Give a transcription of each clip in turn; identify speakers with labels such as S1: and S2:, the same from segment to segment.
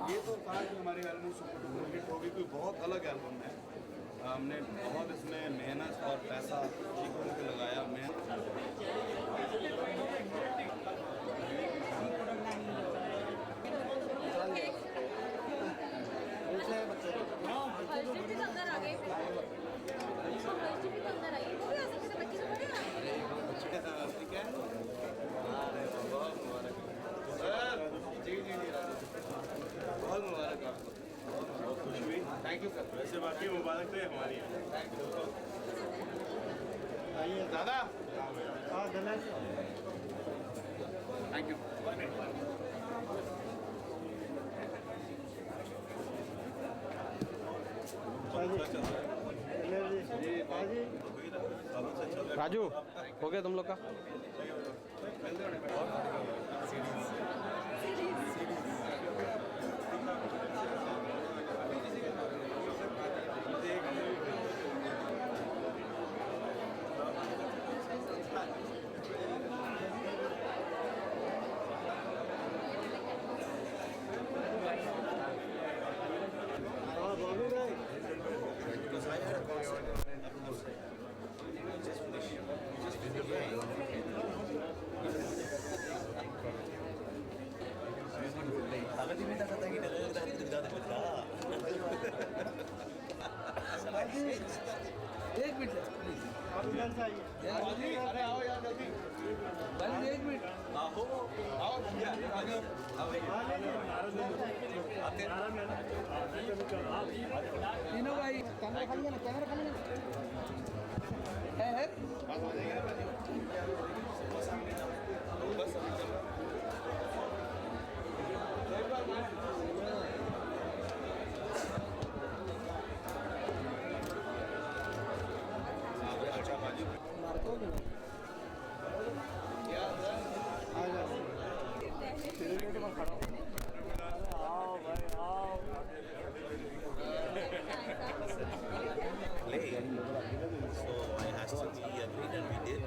S1: ये तो था कि हमारी एल्बम सुपर डुपर हिट होगी, कोई बहुत अलग एल्बम है। हमने बहुत इसमें मेहनत और पैसा चीखों के लगाया। ठीक है, बहुत मुबारक जी जी जी बहुत मुबारक आपको, बहुत खुशी हुई। Thank you sir. वैसे बाकी मुबारक तो हमारी है दादा। Thank you.
S2: राजू हो गया तुम लोग का?
S3: एक मिनट प्लीज,
S1: अरे आओ यार जल्दी,
S3: एक मिनट
S1: आओ आओ
S3: तीनों भाई। कैमरा खाली है ना, कैमरा खाली है
S1: बस
S4: play. So I asked him, he agreed and we did,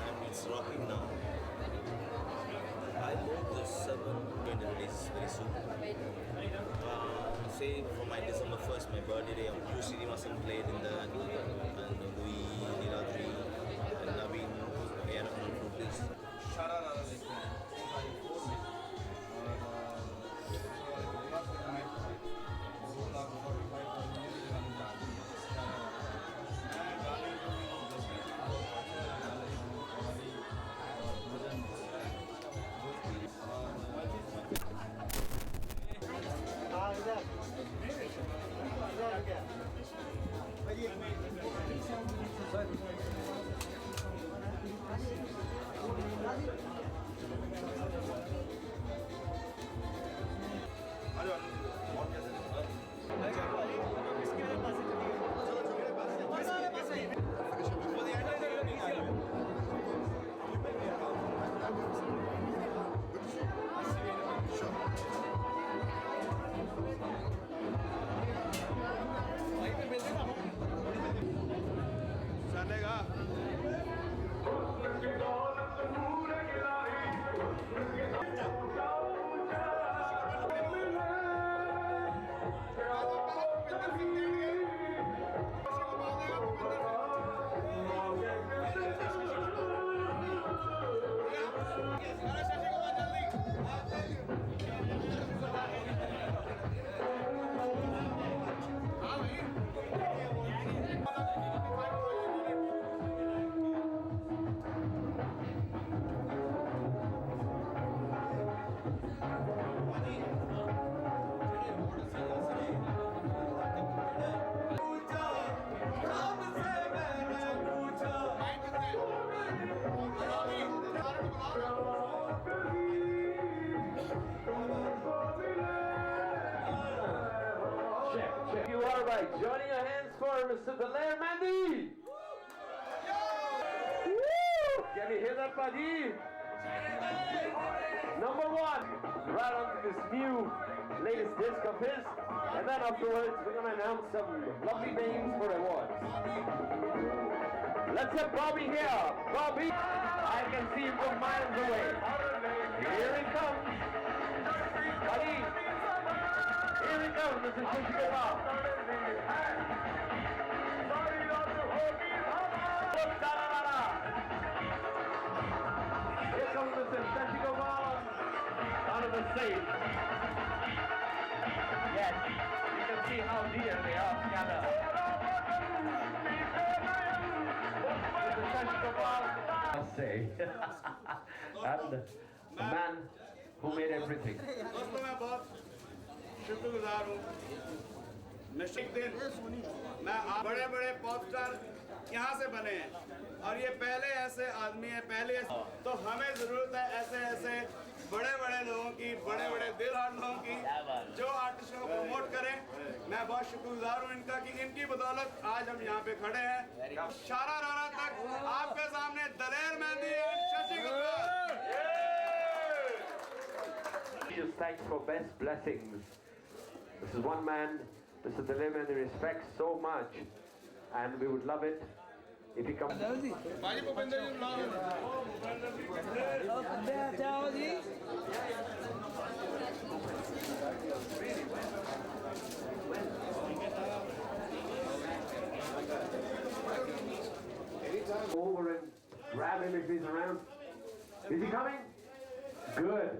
S4: and it's rocking now. I hope the 7 going to release very soon. Say for my December 1st, my birthday, usually Srivasan played in the and Louis, Niladri, and Naveen, and Bhupinder Singh.
S1: Sha Ra Ra Ra देखते हैं चलेगा।
S5: Joining your hands for Mr. Mehndi. Can you hear that, Paji? Number 1, right onto this new latest disc of his, and then afterwards we're going to announce some lovely names for awards. Let's have Bobby here. Bobby, I can see him from miles away. Here he comes. Buddy. comes Mr. Shishikopal. Sha Ra Ra Ra. Here comes Mr. Shishikopal out of the stage. Yes, you can see how dear they are together. Mr. Shishikopal, I say, and the man who made everything.
S1: दोस्तों मैं बहुत शुक्रगुजार हूँ। एक दिन बड़े बड़े pop star यहाँ से बने हैं और ये पहले ऐसे आदमी है तो हमें जरूरत है ऐसे बड़े लोगों की बड़े दिलदार लोगों की जो आर्टिस्टों को प्रमोट करें। मैं बहुत शुक्रगुजार हूँ इनका कि इनकी बदौलत आज हम यहाँ पे खड़े हैं। शा रा रा रा तक आपके सामने दलेर मेहंदी और Shashi Kapoor.
S5: Jesus thanks for best blessings. This is one man, Mr. Daleem, and he respects so much, and we would love it if he comes.
S1: बाजी भूपिंदर जी बुलाओ।
S3: जाओ जी
S5: Over and grab him if he's around. Is he coming? Good.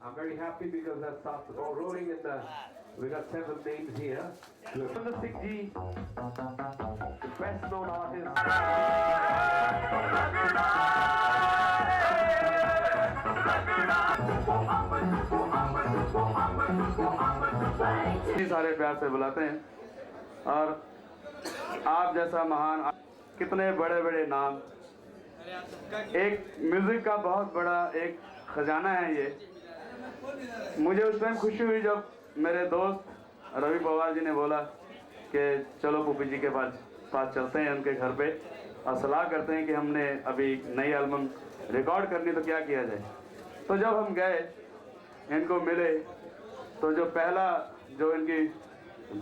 S5: I'm very happy because that starts the ball rolling, and we got several names here. Bhupinder Singh ji, the best known artist.
S2: सारे प्यार से बुलाते हैं और आप जैसा महान कितने बड़े नाम, एक म्यूजिक का बहुत बड़ा एक खजाना है ये। मुझे उस टाइम खुशी हुई जब मेरे दोस्त रवि पवार जी ने बोला कि चलो पुपी जी के पास चलते हैं उनके घर पे और सलाह करते हैं कि हमने अभी नई एल्बम रिकॉर्ड करनी तो क्या किया जाए। तो जब हम गए इनको मिले तो जो पहला जो इनकी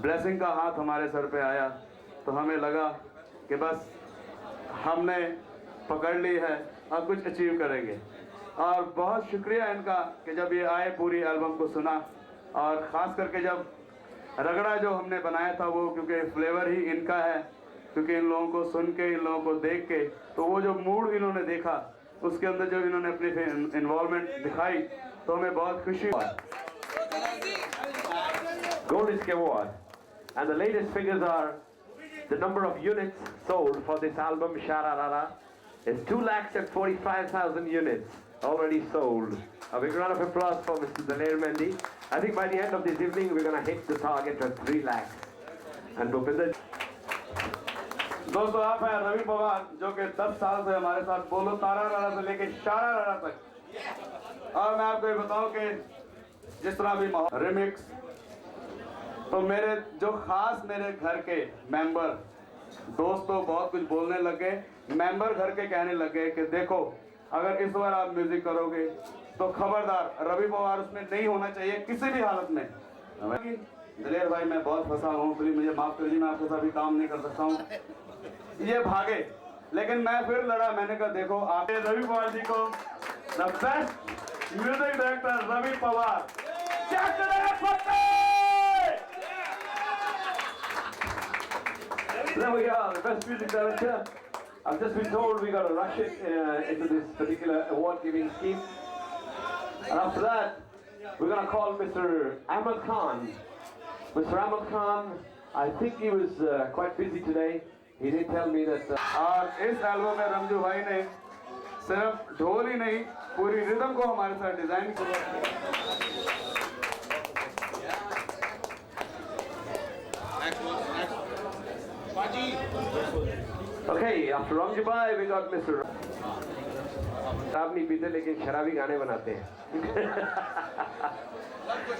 S2: ब्लेसिंग का हाथ हमारे सर पे आया तो हमें लगा कि बस हमने पकड़ ली है और कुछ अचीव करेंगे। और बहुत शुक्रिया इनका कि जब ये आए पूरी एल्बम को सुना और ख़ास करके जब रगड़ा जो हमने बनाया था वो क्योंकि फ्लेवर ही इनका है, क्योंकि इन लोगों को सुन के इन लोगों को देख के तो वो जो मूड इन्होंने देखा उसके अंदर जब इन्होंने अपनी इन्वॉल्वमेंट दिखाई तो हमें बहुत खुशी हुई।
S5: Gold is award, and the latest figures are the number of units sold for this album Sha Ra Ra Ra is 2,45,000 units already sold. A big round of applause for Mr. Daleer Mehndi. I think by the end of this evening we're going to hit the target at 3 lakhs. And Bhupinder.
S2: दोस्तों आप हैं रवि पवार जो कि 10 साल से हमारे साथ बोलो तारा रारा से लेके शा रा रा रा तक। और मैं आपको ये बताऊं कि जिस तरह भी रिमिक्स तो मेरे जो खास मेरे घर के मेंबर दोस्त तो बहुत कुछ बोलने लगे, मेंबर घर के कहने लगे कि देखो अगर इस बार आप म्यूजिक करोगे तो खबरदार रवि पवार उसमें नहीं होना चाहिए किसी भी हालत में। दलेर भाई मैं बहुत फंसा हूँ, प्लीज मुझे माफ कर दीजिए, मैं आपके साथ भी काम नहीं कर सकता हूँ। ये भागे लेकिन मैं फिर लड़ा, मैंने कहा देखो आप रवि पवार जी को the best music director Ravi Pawar
S5: There we are, the best music director. I've just been told we got to rush it into this particular award-giving scheme. And after that, we're going to call Mr. Ahmed Khan. Mr. Ahmed Khan, I think he was quite busy today. He did tell me that...
S2: और इस album में रमजू भाई ने सिर्फ ढोल ही नहीं पूरी rhythm को हमारे साथ डिजाइन किया।
S5: Okay, after Ramji Bhai, we got Mr. शराब नहीं पीते लेकिन शराबी गाने बनाते हैं।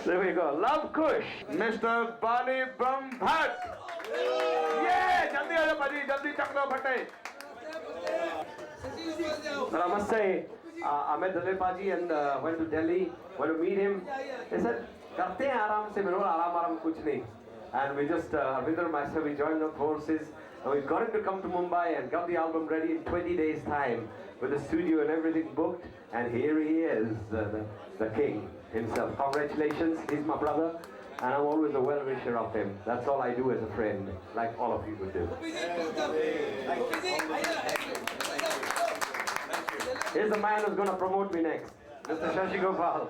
S5: There we go. Love Kush.
S2: Mr. Bali Brahmbhatt. Yeah, जल्दी आ जाओ भाजी, जल्दी चक लो फटे।
S5: But I must say, I met Daleer Paji and went to Delhi, went to meet him. They said, करते हैं आराम से, मेरे आराम कुछ नहीं. And we just, Bhupinder and myself, we joined up forces. And we got him to come to Mumbai and got the album ready in 20 days' time with the studio and everything booked. And here he is, the king himself. Congratulations, he's my brother. and I'm always a well-wisher of him. That's all I do as a friend, like all of you would do. Here's the man who's going to promote me next, Mr. Shashi Gopal.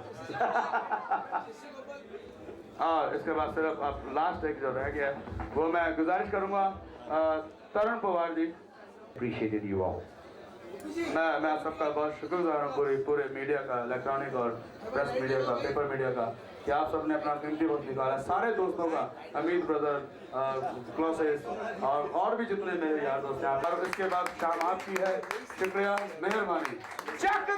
S2: और इसके बाद सिर्फ अब last एक जो रह गया वो मैं गुजारिश करूँगा तरुण Pawar ji.
S5: Appreciated you all.
S2: मैं सबका बहुत शुक्रगुजार हूँ पूरे मीडिया का, इलेक्ट्रॉनिक और प्रेस मीडिया का, पेपर मीडिया का, कि आप सबने अपना कीमती वक्त निकाला. सारे दोस्तों का, अमित ब्रदर, क्लोसेस और भी जितने मेरे यार दोस्त हैं. और इसके बाद शाम आपकी है. शुक्रिया, मेहरबानी. चक दे